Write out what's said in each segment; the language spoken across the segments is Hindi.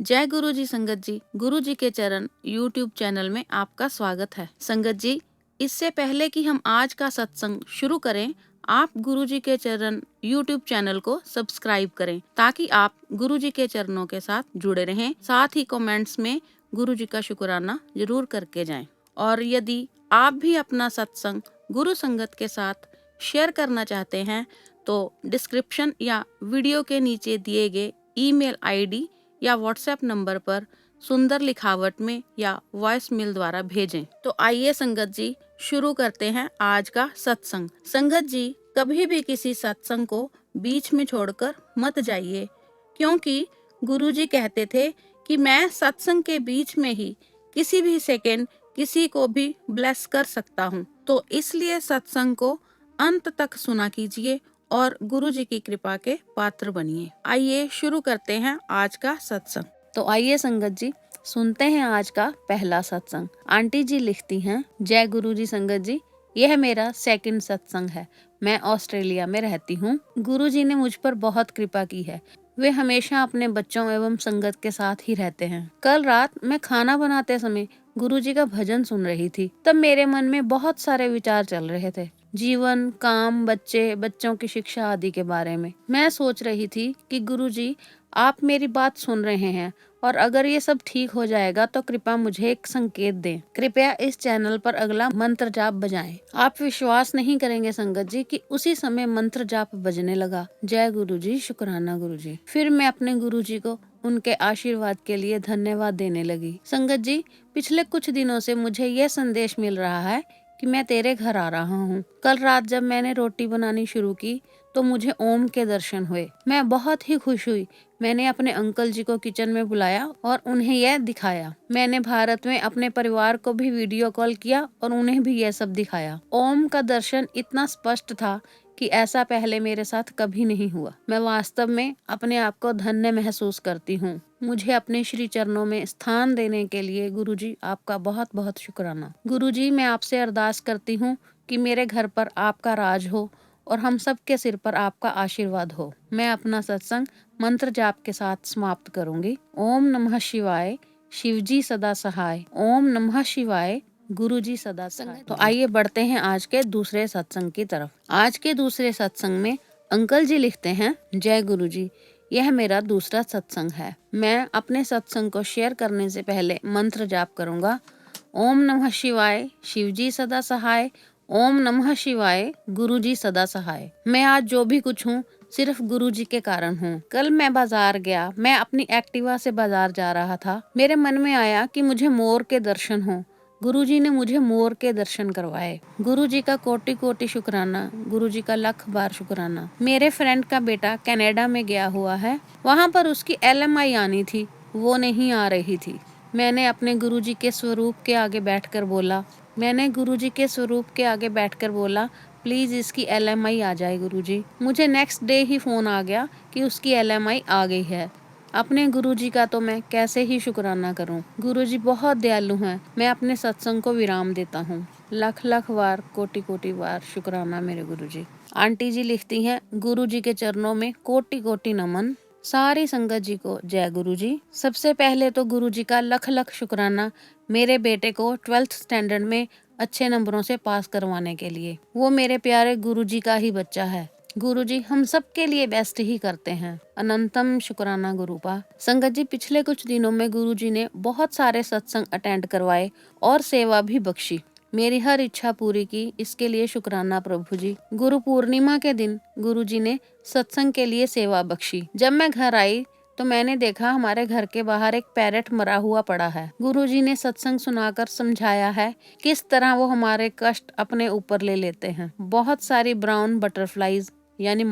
जय गुरु जी संगत जी, गुरु जी के चरण यूट्यूब चैनल में आपका स्वागत है। संगत जी, इससे पहले कि हम आज का सत्संग शुरू करें, आप गुरु जी के चरण यूट्यूब चैनल को सब्सक्राइब करें ताकि आप गुरु जी के चरणों के साथ जुड़े रहें। साथ ही कमेंट्स में गुरु जी का शुक्राना जरूर करके जाएं। और यदि आप भी अपना सत्संग गुरु संगत के साथ शेयर करना चाहते हैं तो डिस्क्रिप्शन या वीडियो के नीचे दिए गए ईमेल आईडी या व्हाट्सएप नंबर पर सुंदर लिखावट में या वॉइस मेल द्वारा भेजें। तो आइए संगत जी शुरू करते हैं आज का सत्संग। संगत जी, कभी भी किसी सत्संग को बीच में छोड़कर मत जाइए, क्योंकि गुरुजी कहते थे कि मैं सत्संग के बीच में ही किसी भी सेकंड किसी को भी ब्लेस कर सकता हूँ। तो इसलिए सत्संग को अंत तक सुना कीजिए और गुरु जी की कृपा के पात्र बनिए। आइए शुरू करते हैं आज का सत्संग। तो आइए संगत जी सुनते हैं आज का पहला सत्संग। आंटी जी लिखती हैं, जय गुरु जी संगत जी, यह मेरा सेकंड सत्संग है। मैं ऑस्ट्रेलिया में रहती हूँ। गुरु जी ने मुझ पर बहुत कृपा की है। वे हमेशा अपने बच्चों एवं संगत के साथ ही रहते हैं। कल रात मैं खाना बनाते समय गुरु जी का भजन सुन रही थी। तब मेरे मन में बहुत सारे विचार चल रहे थे, जीवन, काम, बच्चे, बच्चों की शिक्षा आदि के बारे में। मैं सोच रही थी कि गुरुजी, आप मेरी बात सुन रहे हैं और अगर ये सब ठीक हो जाएगा तो कृपया मुझे एक संकेत दें। कृपया इस चैनल पर अगला मंत्र जाप बजाएं। आप विश्वास नहीं करेंगे संगत जी कि उसी समय मंत्र जाप बजने लगा। जय गुरुजी, शुक्राना गुरुजी। फिर मैं अपने गुरुजी को उनके आशीर्वाद के लिए धन्यवाद देने लगी। संगत जी, पिछले कुछ दिनों से मुझे यह संदेश मिल रहा है कि मैं तेरे घर आ रहा हूँ। कल रात जब मैंने रोटी बनानी शुरू की तो मुझे ओम के दर्शन हुए। मैं बहुत ही खुश हुई। मैंने अपने अंकल जी को किचन में बुलाया और उन्हें यह दिखाया। मैंने भारत में अपने परिवार को भी वीडियो कॉल किया और उन्हें भी यह सब दिखाया। ओम का दर्शन इतना स्पष्ट था कि ऐसा पहले मेरे साथ कभी नहीं हुआ। मैं वास्तव में अपने आप को धन्य महसूस करती हूँ। मुझे अपने श्री चरणों में स्थान देने के लिए गुरुजी आपका बहुत बहुत शुक्राना। गुरुजी, मैं आपसे अरदास करती हूँ कि मेरे घर पर आपका राज हो और हम सब के सिर पर आपका आशीर्वाद हो। मैं अपना सत्संग मंत्र जाप के साथ समाप्त करूंगी। ओम नमः शिवाय, शिवजी सदा सहाय। ओम नमः शिवाय, गुरुजी सदा सहाय। तो आइए बढ़ते हैं आज के दूसरे सत्संग की तरफ। आज के दूसरे सत्संग में अंकल जी लिखते हैं, जय गुरुजी, यह मेरा दूसरा सत्संग है। मैं अपने सत्संग को शेयर करने से पहले मंत्र जाप करूंगा। ओम नमः शिवाय, शिवजी सदा सहाय। ओम नमः शिवाय, गुरुजी सदा सहाय। मैं आज जो भी कुछ हूँ सिर्फ गुरुजी के कारण हूँ। कल मैं बाजार गया। मैं अपनी एक्टिवा से बाजार जा रहा था। मेरे मन में आया कि मुझे मोर के दर्शन हो। गुरुजी ने मुझे मोर के दर्शन करवाए। गुरुजी का कोटि कोटि शुक्राना। गुरुजी का लाख बार शुक्राना। मेरे फ्रेंड का बेटा कनाडा में गया हुआ है। वहाँ पर उसकी LMI आनी थी, वो नहीं आ रही थी। मैंने अपने गुरुजी के स्वरूप के आगे बैठकर बोला, प्लीज इसकी LMI आ जाए गुरुजी। मुझे नेक्स्ट डे ही फोन आ गया कि उसकी LMI आ गई है। अपने गुरुजी का तो मैं कैसे ही शुक्राना करूं। गुरुजी बहुत दयालु हैं। मैं अपने सत्संग को विराम देता हूं। लाख लाख बार, कोटि कोटि बार शुक्राना मेरे गुरुजी। आंटी जी लिखती हैं, गुरुजी के चरणों में कोटि कोटि नमन। सारी संगत जी को जय गुरु जी। सबसे पहले तो गुरु जी का लख लख शुक्राना मेरे बेटे को 12th स्टैंडर्ड में अच्छे नंबरों से पास करवाने के लिए। वो मेरे प्यारे गुरु जी का ही बच्चा है। गुरु जी हम सब के लिए बेस्ट ही करते हैं। अनंतम शुक्राना गुरुपा। संगत जी, पिछले कुछ दिनों में गुरु जी ने बहुत सारे सत्संग अटेंड करवाए और सेवा भी बख्शी। मेरी हर इच्छा पूरी की, इसके लिए शुक्राना प्रभु जी। गुरु पूर्णिमा के दिन गुरु जी ने सत्संग के लिए सेवा बख्शी। जब मैं घर आई तो मैंने देखा हमारे घर के बाहर एक पैरेट मरा हुआ पड़ा है। गुरुजी ने सत्संग सुनाकर समझाया है किस तरह वो हमारे कष्ट अपने ऊपर ले लेते हैं। बहुत सारी ब्राउन बटरफ्लाईज यानी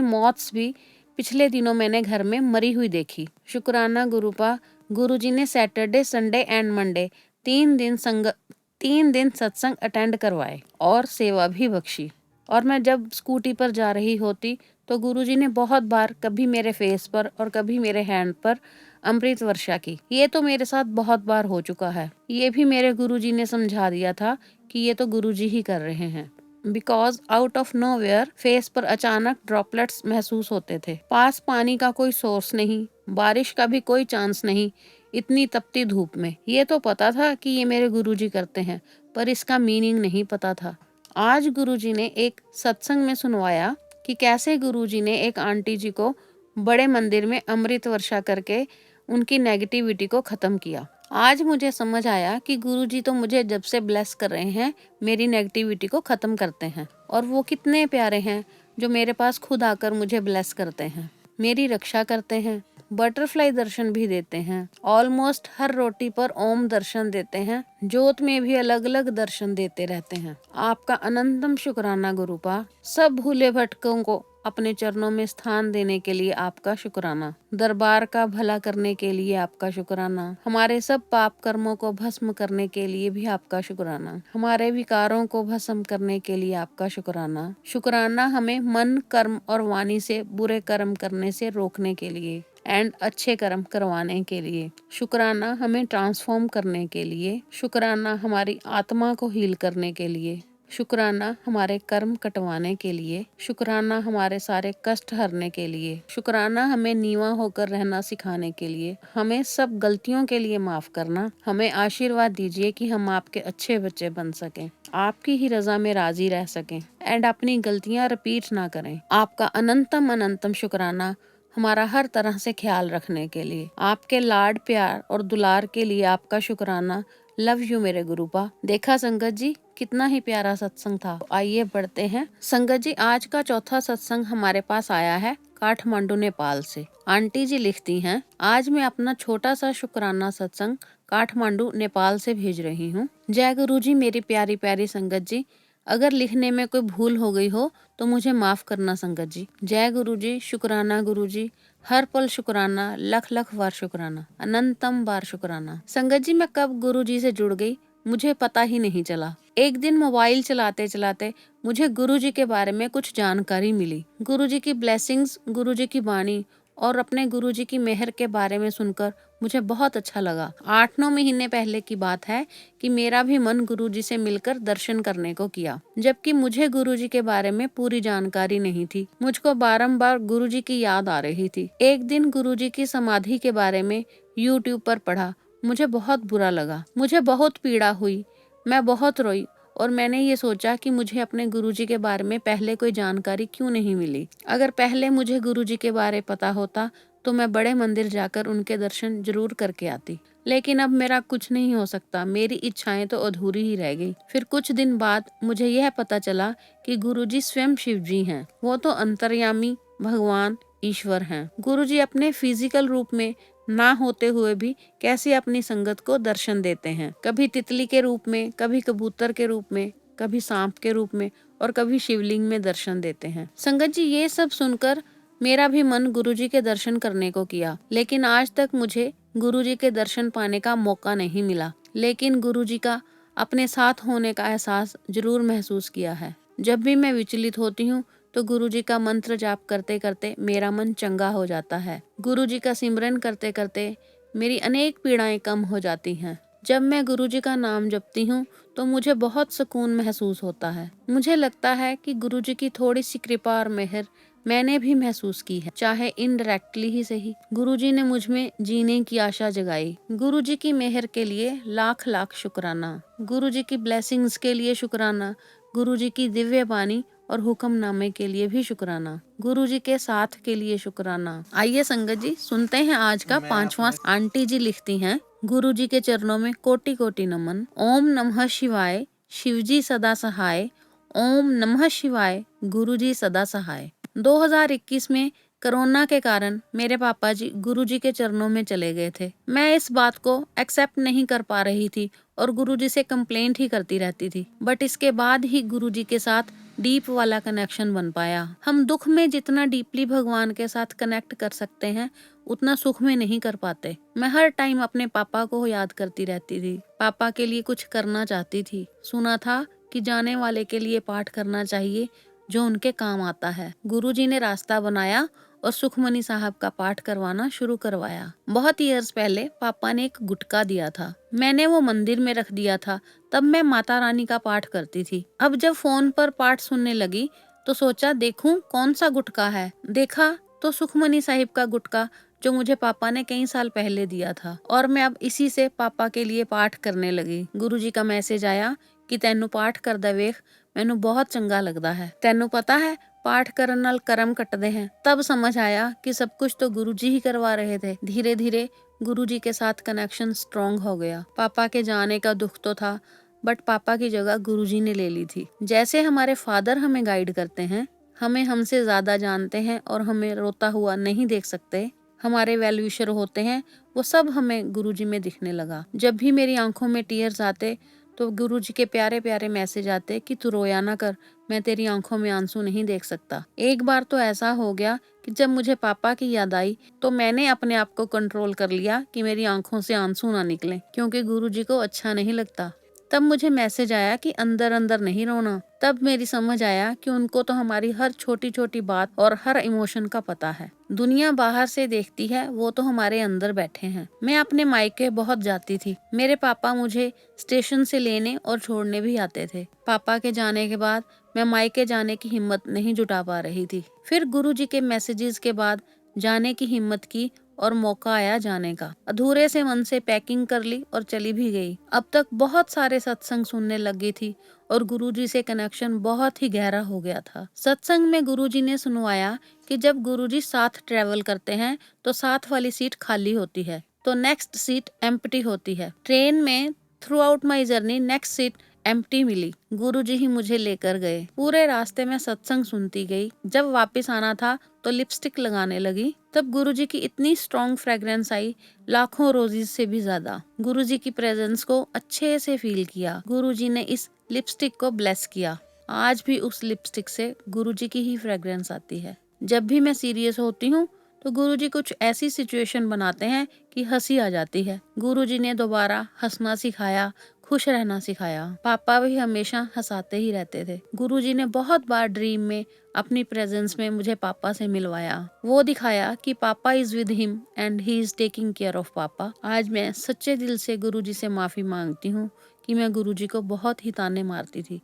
मॉथ्स भी पिछले दिनों मैंने घर में मरी हुई देखी। शुक्राना गुरुपा। गुरुजी ने सैटरडे, संडे एंड मंडे 3 दिन सत्संग अटेंड करवाए और सेवा भी बख्शी। और मैं जब स्कूटी पर जा रही होती तो गुरुजी ने बहुत बार कभी मेरे फेस पर और कभी मेरे हैंड पर अमृत वर्षा की। ये तो मेरे साथ बहुत बार हो चुका है। ये भी मेरे गुरुजी ने समझा दिया था कि ये तो गुरुजी ही कर रहे हैं। Because out of nowhere face पर अचानक ड्रॉपलेट्स महसूस होते थे। पास पानी का कोई सोर्स नहीं, बारिश का भी कोई चांस नहीं, इतनी तपती धूप में। ये तो पता था कि ये मेरे गुरुजी करते हैं, पर इसका मीनिंग नहीं पता था। आज गुरुजी ने एक सत्संग में सुनवाया कि कैसे गुरुजी ने एक आंटी जी को बड़े मंदिर में अमृत वर्षा करके उनकी नेगेटिविटी को खत्म किया। आज मुझे समझ आया कि गुरुजी तो मुझे जब से ब्लेस कर रहे हैं, मेरी नेगेटिविटी को खत्म करते हैं। और वो कितने प्यारे हैं जो मेरे पास खुद आकर मुझे ब्लेस करते हैं, मेरी रक्षा करते हैं, बटरफ्लाई दर्शन भी देते हैं, ऑलमोस्ट हर रोटी पर ओम दर्शन देते हैं, ज्योत में भी अलग अलग दर्शन देते रहते हैं। आपका अनंतम शुक्राना गुरुपा। सब भूले भटकों को अपने चरणों में स्थान देने के लिए आपका शुक्राना। दरबार का भला करने के लिए आपका शुक्राना। हमारे सब पाप कर्मों को भस्म करने के लिए भी आपका शुक्राना। हमारे विकारों को भस्म करने के लिए आपका शुक्राना। शुक्राना हमें मन, कर्म और वाणी से बुरे कर्म करने से रोकने के लिए एंड अच्छे कर्म करवाने के लिए। शुक्राना हमें ट्रांसफॉर्म करने के लिए। शुक्राना हमारी आत्मा को हील करने के लिए। शुक्राना हमारे कर्म कटवाने के लिए। शुक्राना हमारे सारे कष्ट हरने के लिए। शुक्राना हमें नीवा होकर रहना सिखाने के लिए। हमें सब गलतियों के लिए माफ करना। हमें आशीर्वाद दीजिए कि हम आपके अच्छे बच्चे बन सकें, आपकी ही रजा में राजी रह सकें एंड अपनी गलतियां रिपीट ना करें। आपका अनंतम अनंतम शुक्राना हमारा हर तरह से ख्याल रखने के लिए। आपके लाड प्यार और दुलार के लिए आपका शुक्राना। लव यू मेरे गुरुपा। देखा संगत जी, कितना ही प्यारा सत्संग था। आइए बढ़ते हैं। संगत जी, आज का चौथा सत्संग हमारे पास आया है काठमांडू नेपाल से। आंटी जी लिखती हैं, आज मैं अपना छोटा सा शुक्राना सत्संग काठमांडू नेपाल से भेज रही हूँ। जय गुरु जी। मेरी प्यारी प्यारी संगत जी, अगर लिखने में कोई भूल हो गई हो तो मुझे माफ करना संगत जी। जय गुरु जी। शुक्राना गुरु जी, हर पल शुक्राना, लख लख बार शुक्राना, अनंतम बार शुक्राना। संगत जी, मैं कब गुरु जी से जुड़ गई मुझे पता ही नहीं चला। एक दिन मोबाइल चलाते चलाते मुझे गुरुजी के बारे में कुछ जानकारी मिली। गुरुजी की ब्लेसिंग्स, गुरुजी की वाणी और अपने गुरुजी की मेहर के बारे में सुनकर मुझे बहुत अच्छा लगा। 8-9 महीने पहले की बात है कि मेरा भी मन गुरुजी से मिलकर दर्शन करने को किया, जबकि मुझे गुरुजी के बारे में पूरी जानकारी नहीं थी। मुझको बारंबार गुरुजी की याद आ रही थी। एक दिन गुरुजी की समाधि के बारे में यूट्यूब पर पढ़ा। मुझे बहुत बुरा लगा, मुझे बहुत पीड़ा हुई, मैं बहुत रोई और मैंने ये सोचा कि मुझे अपने गुरुजी के बारे में पहले कोई जानकारी क्यों नहीं मिली। अगर पहले मुझे गुरुजी के बारे पता होता तो मैं बड़े मंदिर जाकर उनके दर्शन जरूर करके आती। लेकिन अब मेरा कुछ नहीं हो सकता, मेरी इच्छाएं तो अधूरी ही रह गई। फिर कुछ दिन बाद मुझे यह पता चला कि गुरुजी स्वयं शिव जी हैं। वो तो अंतर्यामी भगवान ईश्वर हैं। गुरुजी अपने फिजिकल रूप में ना होते हुए भी कैसे अपनी संगत को दर्शन देते हैं। कभी तितली के रूप में, कभी कबूतर के रूप में, कभी सांप के रूप में और कभी शिवलिंग में दर्शन देते हैं। संगत जी, ये सब सुनकर मेरा भी मन गुरुजी के दर्शन करने को किया, लेकिन आज तक मुझे गुरुजी के दर्शन पाने का मौका नहीं मिला। लेकिन गुरुजी का अपने साथ होने का एहसास जरूर महसूस किया है। जब भी मैं विचलित होती हूँ तो गुरुजी का मंत्र जाप करते करते मेरा मन चंगा हो जाता है। गुरुजी का सिमरन करते करते मेरी अनेक पीड़ाएं कम हो जाती हैं। जब मैं गुरुजी का नाम जपती हूँ तो मुझे बहुत सुकून महसूस होता है। मुझे लगता है कि गुरुजी की थोड़ी सी कृपा और मेहर मैंने भी महसूस की है, चाहे इनडायरेक्टली ही सही। गुरुजी ने मुझ में जीने की आशा जगाई। गुरुजी की मेहर के लिए लाख लाख शुक्राना। गुरुजी की ब्लेसिंग्स के लिए शुक्राना। गुरुजी की दिव्य वाणी और हुक्मनामे के लिए भी शुक्राना। गुरुजी के साथ के लिए शुक्राना। आइए संगत जी, सुनते हैं आज का 5वां। आंटी जी लिखती हैं, गुरुजी के चरणों में कोटि कोटि नमन। ओम नमः शिवाय, शिवजी सदा सहाय। ओम नमः शिवाय, गुरुजी सदा सहाय। 2021 में कोरोना के कारण मेरे पापा जी गुरुजी के चरणों में चले गए थे। मैं इस बात को एक्सेप्ट नहीं कर पा रही थी और गुरुजी से कंप्लेंट ही करती रहती थी। बट इसके बाद ही गुरुजी के साथ डीप वाला कनेक्शन बन पाया। हम दुख में जितना डीपली भगवान के साथ कनेक्ट कर सकते हैं उतना सुख में नहीं कर पाते। मैं हर टाइम अपने पापा को याद करती रहती थी, पापा के लिए कुछ करना चाहती थी। सुना था कि जाने वाले के लिए पाठ करना चाहिए जो उनके काम आता है। गुरुजी ने रास्ता बनाया और सुखमनी साहब का पाठ करवाना शुरू करवाया। बहुत ईयर्स पहले पापा ने एक गुटका दिया था, मैंने वो मंदिर में रख दिया था। तब मैं माता रानी का पाठ करती थी। अब जब फोन पर पाठ सुनने लगी तो सोचा देखूं कौन सा गुटका है। देखा तो सुखमनी साहिब का गुटका, जो मुझे पापा ने कई साल पहले दिया था, और मैं अब इसी से पापा के लिए पाठ करने लगी। गुरुजी का मैसेज आया कि तैनू पाठ करदा वेख, मैनू बहुत चंगा लगदा है। तैनू पता है पाठ करन नाल कर्म कटदे हैं। तब समझ आया कि सब कुछ तो गुरुजी ही करवा रहे थे। धीरे धीरे गुरुजी के साथ कनेक्शन स्ट्रॉन्ग हो गया। पापा के जाने का दुख तो था, बट पापा की जगह गुरुजी ने ले ली थी। जैसे हमारे फादर हमें गाइड करते हैं, हमें हमसे ज्यादा जानते हैं और हमें रोता हुआ नहीं देख सकते, हमारे वेल विशर होते हैं, वो सब हमें गुरुजी में दिखने लगा। जब भी मेरी आंखों में टीयर्स आते तो गुरुजी के प्यारे प्यारे मैसेज आते कि तू रोया ना कर, मैं तेरी आंखों में आंसू नहीं देख सकता। एक बार तो ऐसा हो गया कि जब मुझे पापा की याद आई तो मैंने अपने आप को कंट्रोल कर लिया कि मेरी आंखों से आंसू ना निकले, क्योंकि गुरुजी को अच्छा नहीं लगता। तब मुझे मैसेज आया कि अंदर अंदर नहीं रोना। तब मेरी समझ आया कि उनको तो हमारी हर छोटी छोटी बात और हर इमोशन का पता है। दुनिया बाहर से देखती है, वो तो हमारे अंदर बैठे हैं। मैं अपने मायके बहुत जाती थी। मेरे पापा मुझे स्टेशन से लेने और छोड़ने भी आते थे। पापा के जाने के बाद मैं मायके जाने की हिम्मत नहीं जुटा पा रही थी। फिर गुरुजी के मैसेजेस के बाद जाने की हिम्मत की और मौका आया जाने का। अधूरे से मन से पैकिंग कर ली और चली भी गई। अब तक बहुत सारे सत्संग सुनने लगी थी और गुरुजी से कनेक्शन बहुत ही गहरा हो गया था। सत्संग में गुरुजी ने सुनवाया कि जब गुरुजी साथ ट्रेवल करते हैं तो साथ वाली सीट खाली होती है तो नेक्स्ट सीट एम्प्टी होती है। ट्रेन में throughout my journey next seat empty मिली। गुरुजी ही मुझे लेकर गए। पूरे रास्ते में सत्संग सुनती गई। जब वापस आना था तो लिपस्टिक लगाने लगी। तब गुरुजी की इतनी स्ट्रॉन्ग फ्रेग्रेंस आई, लाखों रोजीज से भी ज्यादा। गुरुजी की प्रेजेंस को अच्छे से फील किया। गुरुजी ने इस लिपस्टिक को ब्लेस किया। आज भी उस लिपस्टिक से गुरुजी की ही फ्रेग्रेंस आती है। जब भी मैं सीरियस होती हूँ तो गुरुजी कुछ ऐसी सिचुएशन बनाते हैं कि हंसी आ जाती है। गुरुजी ने दोबारा हंसना सिखाया, खुश रहना सिखाया। पापा भी हमेशा हंसाते ही रहते थे। गुरुजी ने बहुत बार ड्रीम में अपनी प्रेजेंस में मुझे पापा से मिलवाया। वो दिखाया कि पापा is with him and he is taking care of पापा। आज मैं सच्चे दिल से गुरुजी से माफी मांगती हूँ कि मैं गुरुजी को बहुत ही ताने मारती थी।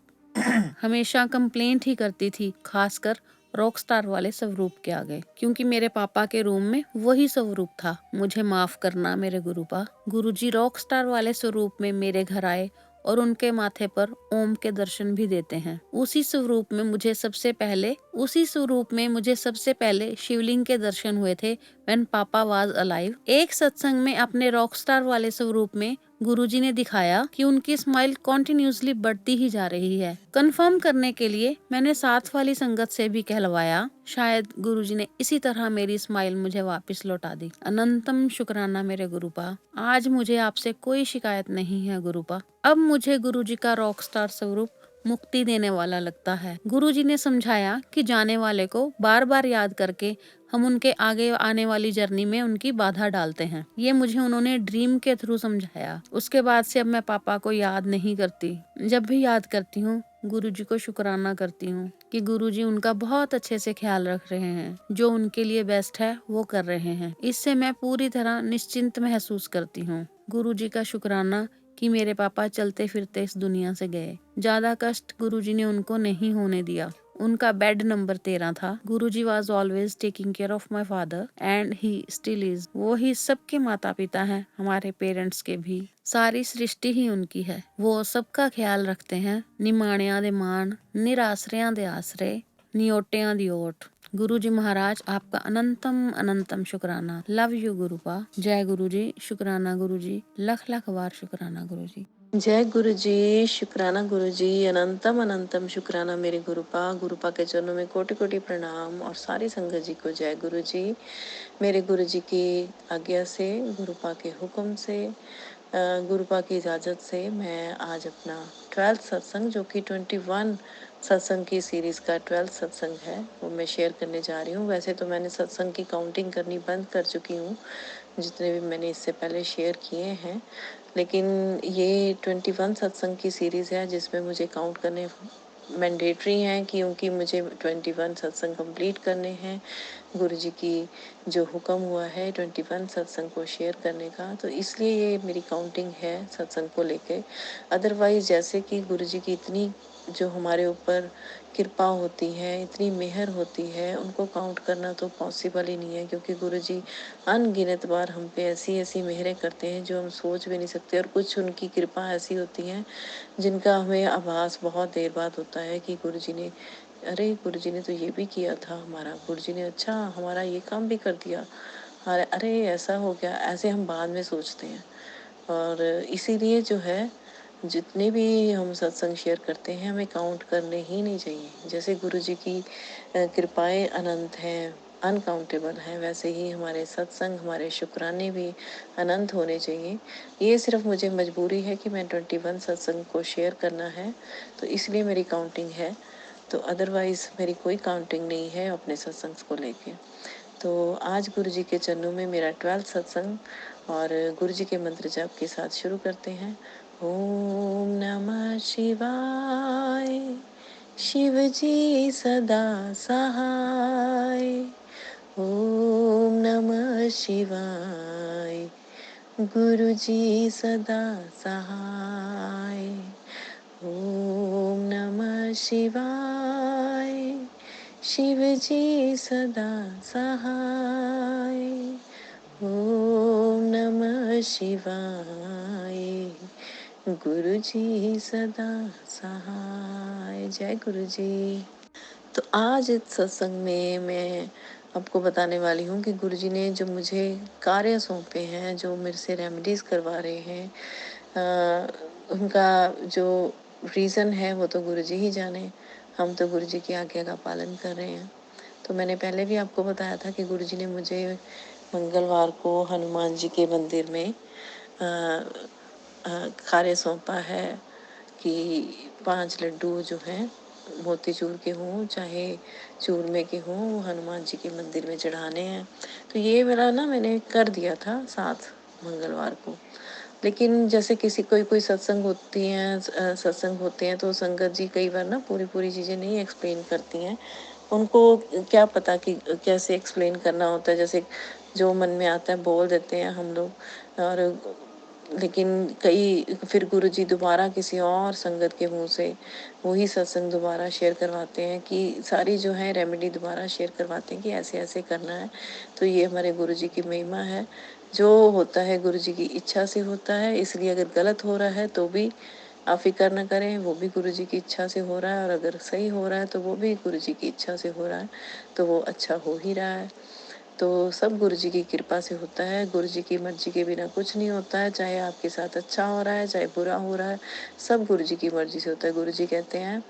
हमेशा कंप्लेंट ही करती थी, खासकर रॉक स्टार वाले स्वरूप के आगे, क्योंकि मेरे पापा के रूम में वही स्वरूप था। मुझे माफ करना मेरे गुरुपा। गुरुजी रॉक स्टार वाले स्वरूप में मेरे घर आए और उनके माथे पर ओम के दर्शन भी देते हैं। उसी स्वरूप में मुझे सबसे पहले शिवलिंग के दर्शन हुए थे व्हेन पापा वाज अलाइव। एक सत्संग में अपने रॉक स्टार वाले स्वरूप में गुरुजी ने दिखाया कि उनकी स्माइल कॉन्टिन्यूसली बढ़ती ही जा रही है। कंफर्म करने के लिए मैंने साथ वाली संगत से भी कहलवाया। शायद गुरुजी ने इसी तरह मेरी स्माइल मुझे वापस लौटा दी। अनंतम शुक्राना मेरे गुरुपा। आज मुझे आपसे कोई शिकायत नहीं है गुरुपा। अब मुझे गुरुजी का रॉक स्टार स्वरूप मुक्ति देने वाला लगता है। गुरुजी ने समझाया कि जाने वाले को बार बार याद करके हम उनके आगे आने वाली जर्नी में उनकी बाधा डालते हैं। ये मुझे उन्होंने ड्रीम के थ्रू समझाया। उसके बाद से अब मैं पापा को याद नहीं करती। जब भी याद करती हूँ गुरुजी को शुक्राना करती हूँ कि गुरुजी उनका बहुत अच्छे से ख्याल रख रहे हैं। जो उनके लिए बेस्ट है वो कर रहे हैं। इससे मैं पूरी तरह निश्चिंत महसूस करती हूँ। गुरुजी का शुक्राना कि मेरे पापा चलते फिरते इस दुनिया से गए। ज्यादा कष्ट गुरुजी ने उनको नहीं होने दिया। उनका बेड नंबर 13 था। Guruji was always taking care of my father and he still is. वो ही सबके माता पिता हैं, हमारे पेरेंट्स के भी। सारी सृष्टि ही उनकी है। वो सबका ख्याल रखते हैं। निमाणिया दे मान, निराश्रया दे आसरे, नियोटिया दी ओट। गुरु जी महाराज आपका अनंतम अनंतम शुक्राना। Love you गुरुपा। जय गुरु जी। शुक्राना गुरु जी। लख लख बार शुक्राना गुरु जी। जय गुरु जी। शुक्राना गुरु जी। अनंतम अनंतम शुक्राना मेरे गुरुपा के चरणों में कोटि कोटि प्रणाम। और सारी संगत जी को जय गुरु जी। मेरे गुरु जी की आज्ञा से, गुरुपा के हुक्म से, गुरुपा की इजाज़त से मैं आज अपना 12th सत्संग, जो कि 21 सत्संग की सीरीज़ का 12th सत्संग है, वो मैं शेयर करने जा रही हूँ। वैसे तो मैंने सत्संग की काउंटिंग करनी बंद कर चुकी हूँ, जितने भी मैंने इससे पहले शेयर किए हैं, लेकिन ये 21 सत्संग की सीरीज़ है जिसमें मुझे काउंट करने मैंडेटरी हैं, क्योंकि मुझे 21 सत्संग कंप्लीट करने हैं। गुरु जी की जो हुक्म हुआ है 21 सत्संग को शेयर करने का, तो इसलिए ये मेरी काउंटिंग है सत्संग को लेके। अदरवाइज जैसे कि गुरु जी की इतनी जो हमारे ऊपर कृपा होती है, इतनी मेहर होती है, उनको काउंट करना तो पॉसिबल ही नहीं है, क्योंकि गुरु जी अनगिनत बार हम पे ऐसी ऐसी मेहरें करते हैं जो हम सोच भी नहीं सकते। और कुछ उनकी कृपा ऐसी होती है जिनका हमें आभास बहुत देर बाद होता है कि गुरु जी ने, अरे गुरु जी ने तो ये भी किया था हमारा, गुरु जी ने अच्छा हमारा ये काम भी कर दिया, अरे अरे ऐसा हो गया, ऐसे हम बाद में सोचते हैं। और इसीलिए जो है जितने भी हम सत्संग शेयर करते हैं हमें काउंट करने ही नहीं चाहिए। जैसे गुरु जी की कृपाएं अनंत हैं, अनकाउंटेबल हैं, वैसे ही हमारे सत्संग, हमारे शुक्राने भी अनंत होने चाहिए। ये सिर्फ मुझे मजबूरी है कि मैं 21 सत्संग को शेयर करना है, तो इसलिए मेरी काउंटिंग है। तो अदरवाइज मेरी कोई काउंटिंग नहीं है अपने सत्संग को लेके। तो आज गुरु जी के चरणों में मेरा 12th सत्संग, और गुरु जी के मंत्र जाप के साथ शुरू करते हैं। ओम नमः शिवाय, शिव जी सदा सहाय। ओम नमः शिवाय, गुरु जी सदा सहाय। ओम नमः शिवाय, शिव जी सदा सहाय। ओम नमः शिवाय, गुरु जी सदा सहाय। जय गुरु जी। तो आज इस सत्संग में मैं आपको बताने वाली हूँ कि गुरु जी ने जो मुझे कार्य सौंपे हैं, जो मेरे से रेमेडीज करवा रहे हैं, उनका जो रीज़न है वो तो गुरु जी ही जाने। हम तो गुरु जी की आज्ञा का पालन कर रहे हैं। तो मैंने पहले भी आपको बताया था कि गुरु जी ने मुझे मंगलवार को हनुमान जी के मंदिर में कार्य सौंपा है कि 5 लड्डू जो हैं मोतीचूर के हों चाहे चूरमे के हों, वो हनुमान जी के मंदिर में चढ़ाने हैं। तो ये मेरा ना मैंने कर दिया था 7 मंगलवार को। लेकिन जैसे किसी कोई सत्संग होती हैं, सत्संग होते हैं, तो संगत जी कई बार ना पूरी पूरी चीज़ें नहीं एक्सप्लेन करती हैं। उनको क्या पता कि कैसे एक्सप्लेन करना होता है। जैसे जो मन में आता है बोल देते हैं हम लोग, और लेकिन कई फिर गुरु जी दोबारा किसी और संगत के मुंह से वही सत्संग दोबारा शेयर करवाते हैं, कि सारी जो है रेमेडी दोबारा शेयर करवाते हैं कि ऐसे ऐसे करना है। तो ये हमारे गुरु जी की महिमा है। जो होता है गुरु जी की इच्छा से होता है, इसलिए अगर गलत हो रहा है तो भी आप फिक्र न करें, वो भी गुरु जी की इच्छा से हो रहा है, और अगर सही हो रहा है तो वो भी गुरु जी की इच्छा से हो रहा है, तो वो अच्छा हो ही रहा है। तो सब गुरु जी की कृपा से होता है। गुरु जी की मर्जी के बिना कुछ नहीं होता है, चाहे आपके साथ अच्छा हो रहा है चाहे बुरा हो रहा है, सब गुरु जी की मर्जी से होता है। गुरु जी कहते हैं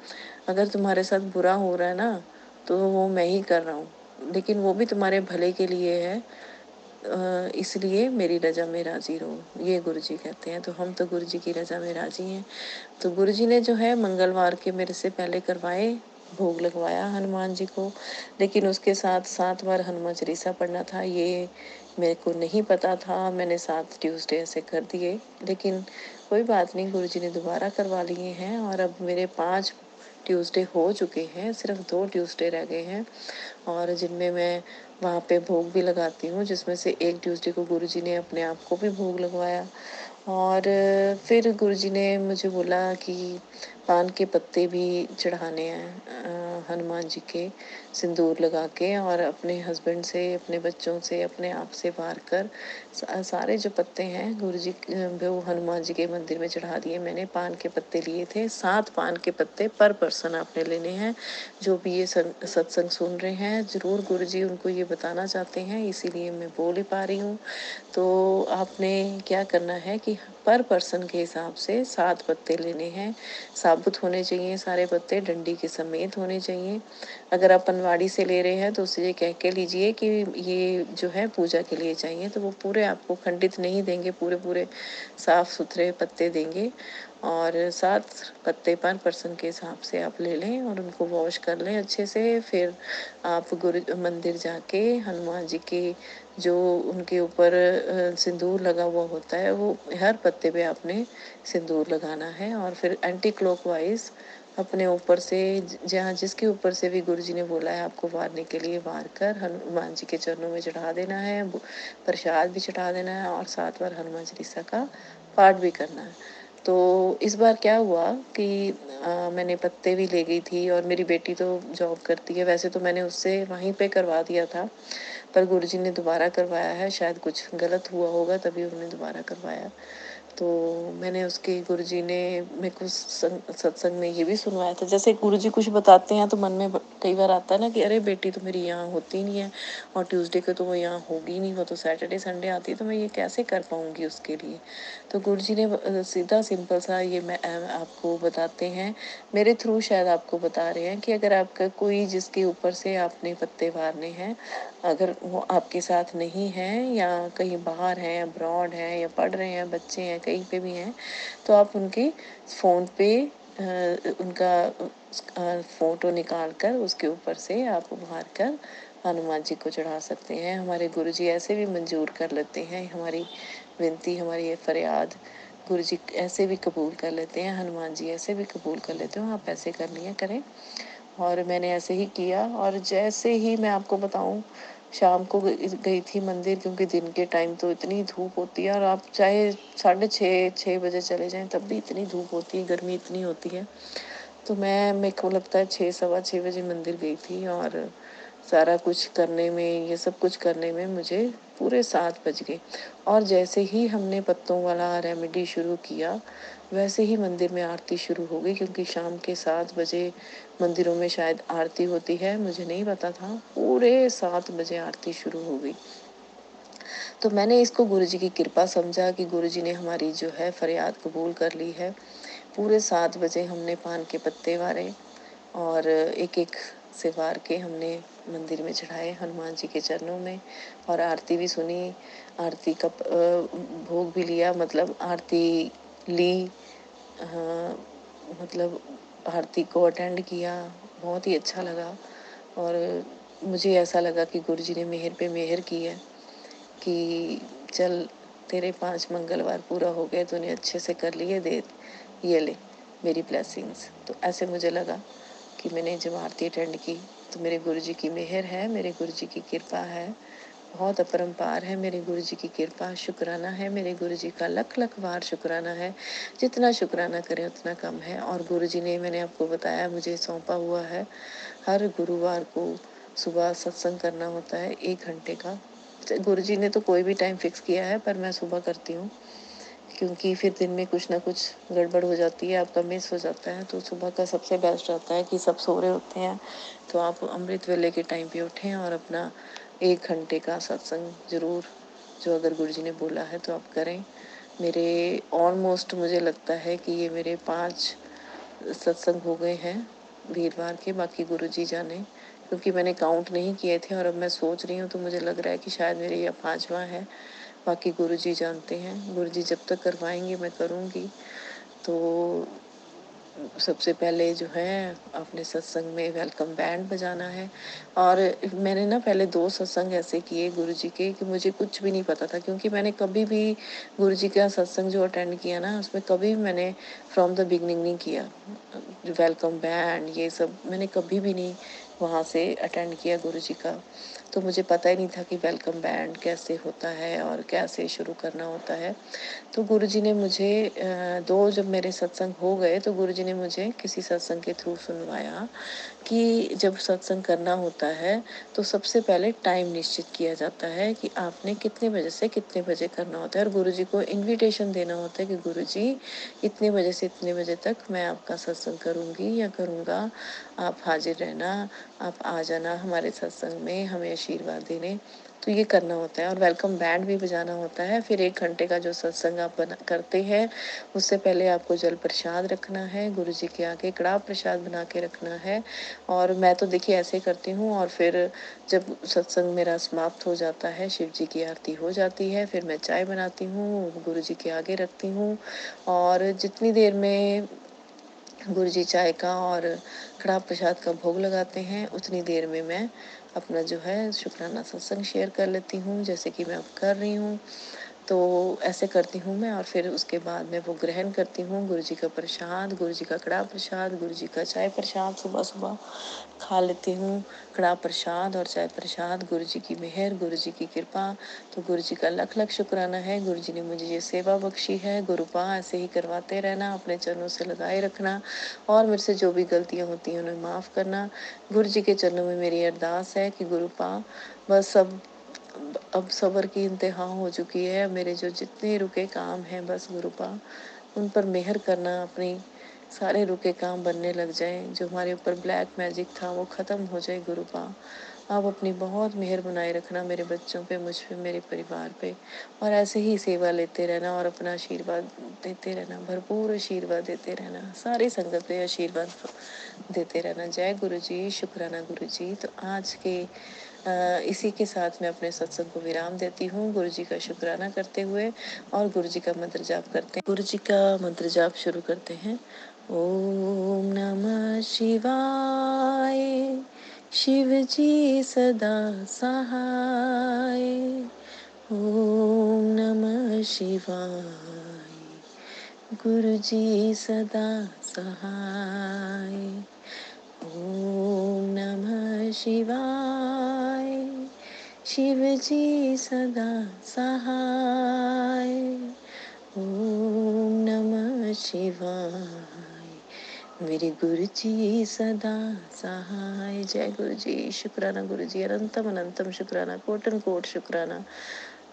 अगर तुम्हारे साथ बुरा हो रहा है ना, तो वो मैं ही कर रहा हूँ, लेकिन वो भी तुम्हारे भले के लिए है, इसलिए मेरी रजा में राजी रहो, ये गुरु जी कहते हैं। तो हम तो गुरु जी की रजा में राजी हैं। तो गुरु जी ने जो है मंगलवार के मेरे से पहले करवाए, भोग लगवाया हनुमान जी को, लेकिन उसके साथ 7 बार हनुमान चालीसा पढ़ना था, ये मेरे को नहीं पता था। मैंने 7 ट्यूसडे ऐसे कर दिए, लेकिन कोई बात नहीं, गुरु जी ने दोबारा करवा लिए हैं, और अब मेरे 5 ट्यूसडे हो चुके हैं, सिर्फ 2 ट्यूसडे रह गए हैं, और जिनमें मैं वहाँ पे भोग भी लगाती हूँ, जिसमें से एक ट्यूसडे को गुरु जी ने अपने आप को भी भोग लगवाया। और फिर गुरु जी ने मुझे बोला कि पान के पत्ते भी चढ़ाने हैं हनुमान जी के, सिंदूर लगा के, और अपने हस्बैंड से, अपने बच्चों से, अपने आप से वार कर सारे जो पत्ते हैं गुरु जी वो हनुमान जी के मंदिर में चढ़ा दिए। मैंने पान के पत्ते लिए थे, 7 पान के पत्ते पर पर्सन आपने लेने हैं। जो भी ये सत्संग सुन रहे हैं, जरूर गुरु जी उनको ये बताना चाहते हैं, इसीलिए मैं बोल ही पा रही हूँ। तो आपने क्या करना है कि पर पर्सन के हिसाब से 7 पत्ते लेने हैं। साबुत होने चाहिए सारे पत्ते, डंडी के समेत होने चाहिए। अगर आप पनवाड़ी से ले रहे हैं तो उससे ये कह के लीजिए कि ये जो है पूजा के लिए चाहिए, तो वो पूरे आपको खंडित नहीं देंगे, पूरे पूरे साफ सुथरे पत्ते देंगे। और 7 पत्ते पर पर्सन के हिसाब से आप ले लें, और उनको वॉश कर लें अच्छे से। फिर आप गुरु मंदिर जाके हनुमान जी के जो उनके ऊपर सिंदूर लगा हुआ होता है, वो हर पत्ते पे आपने सिंदूर लगाना है, और फिर एंटी क्लॉकवाइज अपने ऊपर से जहाँ जिसके ऊपर से भी गुरु जी ने बोला है आपको वारने के लिए, वार कर हनुमान जी के चरणों में चढ़ा देना है, प्रसाद भी चढ़ा देना है और 7 बार हनुमान चालीसा का पाठ भी करना है। तो इस बार क्या हुआ कि मैंने पत्ते भी ले गई थी और मेरी बेटी तो जॉब करती है, वैसे तो मैंने उससे वहीं पे करवा दिया था, पर गुरुजी ने दोबारा करवाया है, शायद कुछ गलत हुआ होगा तभी उन्होंने दोबारा करवाया। तो मैंने उसके गुरुजी ने मेरे को सत्संग में ये भी सुनवाया था, जैसे गुरुजी कुछ बताते हैं तो मन में कई बार आता है ना कि अरे बेटी तो मेरी यहाँ होती नहीं है और ट्यूसडे को तो वो यहाँ होगी नहीं, वो तो सैटरडे संडे आती है, तो मैं ये कैसे कर पाऊंगी उसके लिए। तो गुरुजी ने सीधा सिंपल सा ये मैं आपको बताते हैं, मेरे थ्रू शायद आपको बता रहे हैं कि अगर आपका कोई जिसके ऊपर से आपने पत्ते वारने हैं, अगर वो आपके साथ नहीं है या कहीं बाहर हैं, अब्रॉड हैं या पढ़ रहे हैं, बच्चे हैं, कहीं पे भी हैं, तो आप उनके फ़ोन पे उनका फ़ोटो निकाल कर उसके ऊपर से आप उभार कर हनुमान जी को चढ़ा सकते हैं। हमारे गुरुजी ऐसे भी मंजूर कर लेते हैं हमारी विनती, हमारी ये फरियाद गुरुजी ऐसे भी कबूल कर लेते हैं, हनुमान जी ऐसे भी कबूल कर लेते हो, आप ऐसे कर लिया करें। और मैंने ऐसे ही किया और जैसे ही मैं आपको बताऊं, शाम को गई थी मंदिर, क्योंकि दिन के टाइम तो इतनी धूप होती है और आप चाहे 6:30 6 बजे चले जाएं तब भी इतनी धूप होती है, गर्मी इतनी होती है। तो मैं मेरे को लगता है 6 सवा 6 बजे मंदिर गई थी और सारा कुछ करने में, ये सब कुछ करने में मुझे पूरे 7 बज गए। और जैसे ही हमने पत्तों वाला रेमेडी शुरू किया, वैसे ही मंदिर में आरती शुरू हो गई, क्योंकि शाम के 7 बजे मंदिरों में शायद आरती होती है, मुझे नहीं पता था। पूरे 7 बजे आरती शुरू हो गई। तो मैंने इसको गुरुजी की कृपा समझा कि गुरुजी ने हमारी जो है फरियाद कबूल कर ली है। पूरे 7 बजे हमने पान के पत्ते वारे और एक एक से वार के हमने मंदिर में चढ़ाए हनुमान जी के चरणों में, और आरती भी सुनी, आरती का भोग भी लिया, मतलब आरती ली, हाँ, मतलब आरती को अटेंड किया। बहुत ही अच्छा लगा और मुझे ऐसा लगा कि गुरुजी ने मेहर पे मेहर की है कि चल तेरे 5 मंगलवार पूरा हो गए, तूने अच्छे से कर लिए, दे ये ले मेरी ब्लेसिंग्स। तो ऐसे मुझे लगा कि मैंने जब आरती अटेंड की तो मेरे गुरुजी की मेहर है, मेरे गुरुजी की कृपा है, बहुत अपरंपार है मेरे गुरुजी की कृपा। शुक्राना है मेरे गुरुजी का, लख लख बार शुक्राना है, जितना शुक्राना करें उतना कम है। और गुरुजी ने, मैंने आपको बताया, मुझे सौंपा हुआ है हर गुरुवार को सुबह सत्संग करना होता है 1 घंटे का। गुरुजी ने तो कोई भी टाइम फिक्स किया है, पर मैं सुबह करती हूँ, क्योंकि फिर दिन में कुछ ना कुछ गड़बड़ हो जाती है, आपका मिस हो जाता है। तो सुबह का सबसे बेस्ट रहता है कि सब सो रहे होते हैं, तो आप अमृत वेले के टाइम पे उठें और अपना 1 घंटे का सत्संग जरूर, जो अगर गुरुजी ने बोला है तो आप करें। मेरे ऑलमोस्ट मुझे लगता है कि ये मेरे 5 सत्संग हो गए हैं वीरवार के, बाकी गुरुजी जाने, क्योंकि मैंने काउंट नहीं किए थे और अब मैं सोच रही हूँ तो मुझे लग रहा है कि शायद मेरे यह 5वां है। बाकी गुरुजी जानते हैं, गुरुजी जब तक करवाएंगे मैं करूँगी। तो सबसे पहले जो है अपने सत्संग में वेलकम बैंड बजाना है। और मैंने ना पहले 2 सत्संग ऐसे किए गुरुजी के कि मुझे कुछ भी नहीं पता था, क्योंकि मैंने कभी भी गुरुजी का सत्संग जो अटेंड किया ना, उसमें कभी भी मैंने फ्रॉम द बिगनिंग नहीं किया। वेलकम बैंड ये सब मैंने कभी भी नहीं वहाँ से अटेंड किया गुरुजी का। तो मुझे पता ही नहीं था कि वेलकम बैंड कैसे होता है और कैसे शुरू करना होता है। तो गुरुजी ने मुझे 2 जब मेरे सत्संग हो गए तो गुरुजी ने मुझे किसी सत्संग के थ्रू सुनवाया कि जब सत्संग करना होता है तो सबसे पहले टाइम निश्चित किया जाता है कि आपने कितने बजे से कितने बजे करना होता है, और गुरुजी को इनविटेशन देना होता है कि गुरुजी इतने बजे से इतने बजे तक मैं आपका सत्संग करूँगी या करूँगा, आप हाजिर रहना, आप आ जाना हमारे सत्संग में हमें आशीर्वाद देने। तो ये करना होता है और वेलकम बैंड भी बजाना होता है। फिर 1 घंटे का जो सत्संग आप करते हैं, उससे पहले आपको जल प्रसाद रखना है, गुरुजी के आगे कड़ाह प्रसाद बना के रखना है। और मैं तो देखिए ऐसे करती हूँ, और फिर जब सत्संग मेरा समाप्त हो जाता है, शिव जी की आरती हो जाती है, फिर मैं चाय बनाती हूँ, गुरुजी के आगे रखती हूँ, और जितनी देर में गुरुजी चाय का और कड़ाह प्रसाद का भोग लगाते हैं, उतनी देर में मैं अपना जो है शुक्राना सत्संग शेयर कर लेती हूँ, जैसे कि मैं अब कर रही हूँ। तो ऐसे करती हूँ मैं, और फिर उसके बाद मैं वो ग्रहण करती हूँ। गुरु जी का प्रसाद, गुरु जी का कड़ा प्रसाद, गुरु जी का चाय प्रसाद सुबह सुबह खा लेती हूँ। कड़ा प्रसाद और चाय प्रसाद, गुरु जी की मेहर, गुरु जी की कृपा। तो गुरु जी का लख लख शुक्राना है, गुरु जी ने मुझे ये सेवा बख्शी है। गुरुपा ऐसे ही करवाते रहना, अपने चरणों से लगाए रखना, और मेरे से जो भी गलतियाँ होती हैं उन्हें माफ़ करना। गुरु जी के चरणों में मेरी अरदास है कि गुरुपा बस अब सब्र की इंतहा हो चुकी है। मेरे जो जितने रुके काम हैं बस गुरुपा उन पर मेहर करना, अपनी सारे रुके काम बनने लग जाएं। जो हमारे ऊपर ब्लैक मैजिक था वो खत्म हो जाए गुरुपा। आप अपनी बहुत मेहर बनाए रखना मेरे बच्चों पे, मुझ पे, मेरे परिवार पे, और ऐसे ही सेवा लेते रहना और अपना आशीर्वाद देते रहना, भरपूर आशीर्वाद देते रहना, सारी संगत पे आशीर्वाद देते रहना। जय गुरु जी, शुक्राना गुरु जी। तो आज के इसी के साथ मैं अपने सत्संग को विराम देती हूँ, गुरु जी का शुक्राना करते हुए, और गुरु जी का मंत्र जाप करते हैं। गुरु जी का मंत्र जाप शुरू करते हैं। ओम नमः शिवाय, शिव जी सदा सहाय। ओम नमः शिवाय, गुरु जी सदा सहाय। ओम नमः शिवाय, शिव जी सदा सहाय। ओम नमः शिवाय, मेरे गुरु जी सदा सहाय। जय गुरु जी, शुक्राना गुरु जी, अनंतम अनंतम शुक्राना, कोटन कोट शुक्राना,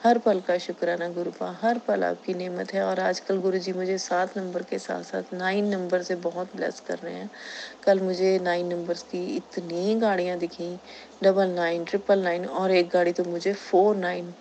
हर पल का शुक्राना गुरुपा, हर पल आपकी नेमत है। और आजकल गुरु जी मुझे 7 नंबर के साथ साथ 9 नंबर से बहुत ब्लेस कर रहे हैं। कल मुझे 9 नंबर्स की इतनी गाड़ियां दिखी, 99, 999, और एक गाड़ी तो मुझे 49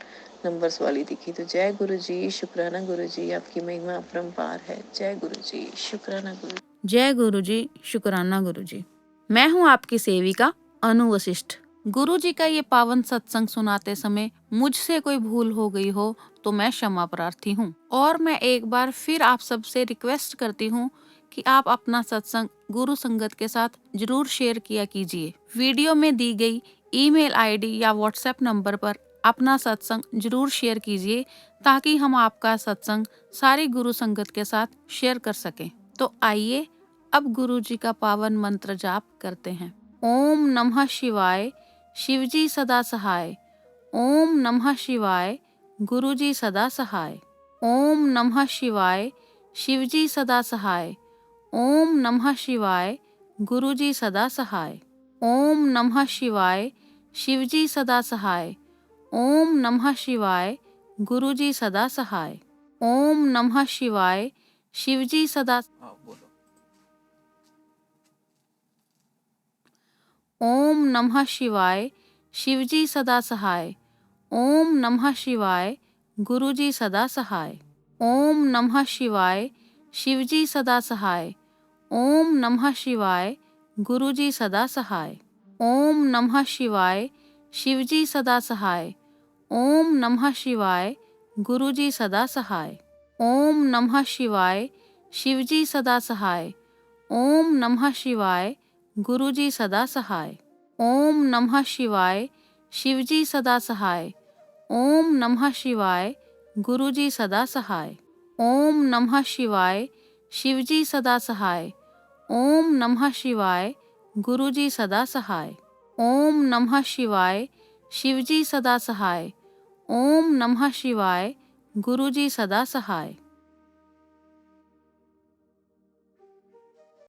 नंबर्स वाली दिखी। तो जय गुरु जी, शुक्राना गुरु जी, आपकी महिमा अपरंपार है। जय गुरु जी, शुक्राना गुरु। जय गुरु जी, शुक्राना गुरु जी। मैं हूँ आपकी सेविका अनु वशिष्ठ। गुरु जी का ये पावन सत्संग सुनाते समय मुझसे कोई भूल हो गई हो तो मैं क्षमा प्रार्थी हूँ। और मैं एक बार फिर आप सबसे रिक्वेस्ट करती हूँ कि आप अपना सत्संग गुरु संगत के साथ जरूर शेयर किया कीजिए। वीडियो में दी गई ईमेल आईडी या व्हाट्सएप नंबर पर अपना सत्संग जरूर शेयर कीजिए, ताकि हम आपका सत्संग सारी गुरु संगत के साथ शेयर कर सकें। तो आइए अब गुरु जी का पावन मंत्र जाप करते हैं। ओम नमः शिवाय, शिवजी सदा सहाय। ओम नमः शिवाय, गुरुजी सदा सहाय। ओम नमः शिवाय, शिवजी सदा सहाय। ओम नमः शिवाय, गुरुजी सदा सहाय। ओम नमः शिवाय, शिवजी सदा सहाय। ओम नमः शिवाय, गुरुजी सदा सहाय। ओम नमः शिवाय, शिवजी सदा। ओम नमः शिवाय, शिवजी सदा सहाय। ओम नमः शिवाय, गुरुजी सदा सहाय। ओम नमः शिवाय, शिवजी सदा सहाय। ओम नमः शिवाय, गुरुजी सदा सहाय। ओम नमः शिवाय, शिवजी सदा सहाय। ओम नमः शिवाय, गुरुजी सदा सहाय। ओम नमः शिवाय, शिवजी सदा सहाय। ओम नमः शिवाय, गुरुजी सदा सहाय। ओम नमः शिवाय, शिवजी सदा सहाय। ओम नमः शिवाय, गुरुजी सदा सहाय। ओम नमः शिवाय, शिवजी सदा सहाय। ओम नमः शिवाय, गुरुजी सदा सहाय। ओम नमः शिवाय, शिवजी सदा सहाय। ओम नमः शिवाय, गुरुजी सदा सहाय।